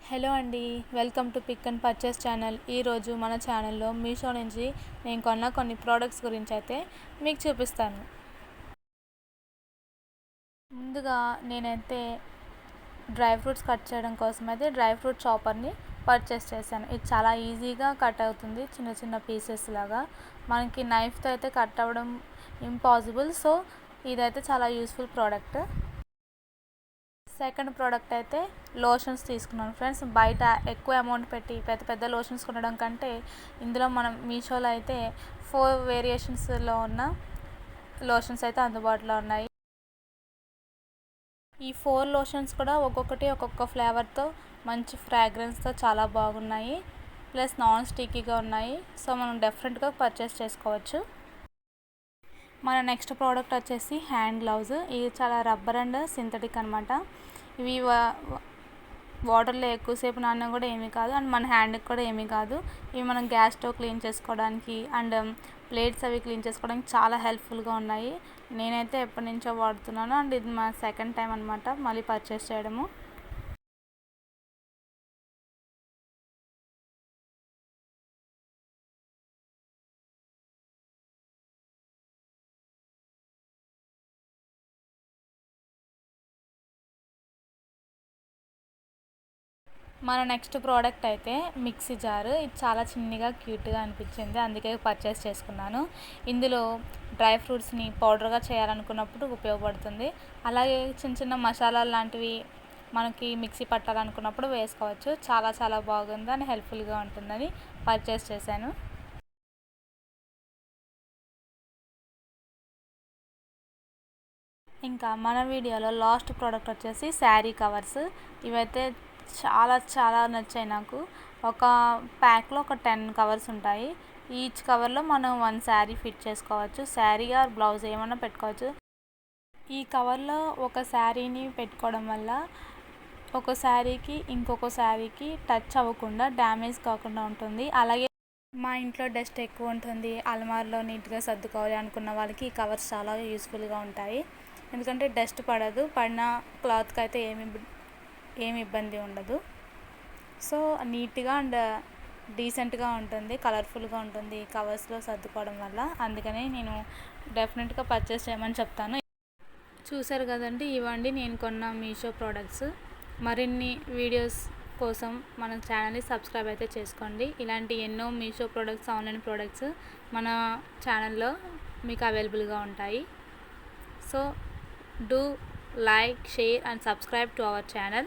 Hello అండి, welcome to pick and purchase channel. ఈరోజు మన ఛానల్లో మీషో నుంచి నేను కొన్న కొన్ని ప్రోడక్ట్స్ గురించి అయితే మీకు చూపిస్తాను. ముందుగా నేనైతే డ్రై ఫ్రూట్స్ కట్ చేయడం కోసం అయితే డ్రై ఫ్రూట్ చాపర్ని పర్చేస్ చేశాను. ఇది చాలా ఈజీగా కట్ అవుతుంది, చిన్న చిన్న పీసెస్ లాగా. మనకి నైఫ్తో అయితే కట్ అవ్వడం ఇంపాసిబుల్. సో ఇదైతే చాలా యూస్ఫుల్ ప్రోడక్ట్. సెకండ్ ప్రోడక్ట్ అయితే లోషన్స్ తీసుకున్నాను ఫ్రెండ్స్. బయట ఎక్కువ అమౌంట్ పెట్టి పెద్ద పెద్ద లోషన్స్ కొనడం కంటే ఇందులో మనం మీషోలో అయితే 4 వేరియేషన్స్లో ఉన్న లోషన్స్ అయితే అందుబాటులో ఉన్నాయి. ఈ 4 లోషన్స్ కూడా ఒక్కొక్కటి ఒక్కొక్క ఫ్లేవర్తో మంచి ఫ్రాగ్రెన్స్తో చాలా బాగున్నాయి. ప్లస్ నాన్ స్టిక్కీగా ఉన్నాయి. సో మనం డిఫరెంట్గా పర్చేస్ చేసుకోవచ్చు. మన నెక్స్ట్ ప్రోడక్ట్ వచ్చేసి హ్యాండ్ గ్లౌజ్. ఇది చాలా రబ్బర్ అండ్ సింథటిక్ అనమాట. ఇవి వాటర్లో ఎక్కువసేపు నానినా కూడా ఏమీ కాదు, అండ్ మన హ్యాండ్కి కూడా ఏమీ కాదు. ఇవి మనం గ్యాస్ స్టవ్ క్లీన్ చేసుకోవడానికి అండ్ ప్లేట్స్ అవి క్లీన్ చేసుకోవడానికి చాలా హెల్ప్ఫుల్గా ఉన్నాయి. నేనైతే ఎప్పటి నుంచో వాడుతున్నాను, అండ్ ఇది మా సెకండ్ టైం అనమాట మళ్ళీ పర్చేస్ చేయడము. మన నెక్స్ట్ ప్రోడక్ట్ అయితే మిక్సీ జారు. ఇది చాలా చిన్నగా క్యూట్గా అనిపించింది, అందుకే పర్చేస్ చేసుకున్నాను. ఇందులో డ్రై ఫ్రూట్స్ని పౌడర్గా చేయాలనుకున్నప్పుడు ఉపయోగపడుతుంది. అలాగే చిన్న చిన్న మసాలాలు లాంటివి మనకి మిక్సీ పట్టాలనుకున్నప్పుడు వేసుకోవచ్చు. చాలా చాలా బాగుంది అని హెల్ప్ఫుల్గా ఉంటుందని పర్చేస్ చేశాను. ఇంకా మన వీడియోలో లాస్ట్ ప్రోడక్ట్ వచ్చేసి శారీ కవర్స్. ఇవైతే చాలా చాలా నచ్చాయి నాకు. ఒక ప్యాక్లో ఒక 10 కవర్స్ ఉంటాయి. ఈచ్ కవర్లో మనం 1 శారీ ఫిట్ చేసుకోవచ్చు. శారీ ఆర్ బ్లౌజ్ ఏమన్నా పెట్టుకోవచ్చు. ఈ కవర్లో ఒక శారీని పెట్టుకోవడం వల్ల ఒక శారీకి ఇంకొక శారీకి టచ్ అవ్వకుండా డ్యామేజ్ కాకుండా ఉంటుంది. అలాగే మా ఇంట్లో డస్ట్ ఎక్కువ ఉంటుంది, అల్మార్లో నీట్గా సర్దుకోవాలి అనుకున్న వాళ్ళకి ఈ కవర్స్ చాలా యూస్ఫుల్గా ఉంటాయి. ఎందుకంటే డస్ట్ పడదు, పడిన క్లాత్కి అయితే ఏమి ఇబ్బంది ఉండదు. సో నీట్గా అండ్ డీసెంట్గా ఉంటుంది, కలర్ఫుల్గా ఉంటుంది కవర్స్లో సర్దుకోవడం వల్ల. అందుకని నేను డెఫినెట్గా పర్చేస్ చేయమని చెప్తాను. చూసారు కదండి, ఇవ్వండి నేను కొన్న మీషో ప్రోడక్ట్స్. మరిన్ని వీడియోస్ కోసం మన ఛానల్ని సబ్స్క్రైబ్ అయితే చేసుకోండి. ఇలాంటి ఎన్నో మీషో ప్రోడక్ట్స్, ఆన్లైన్ ప్రోడక్ట్స్ మన ఛానల్లో మీకు అవైలబుల్గా ఉంటాయి. So do like, share and subscribe to our channel.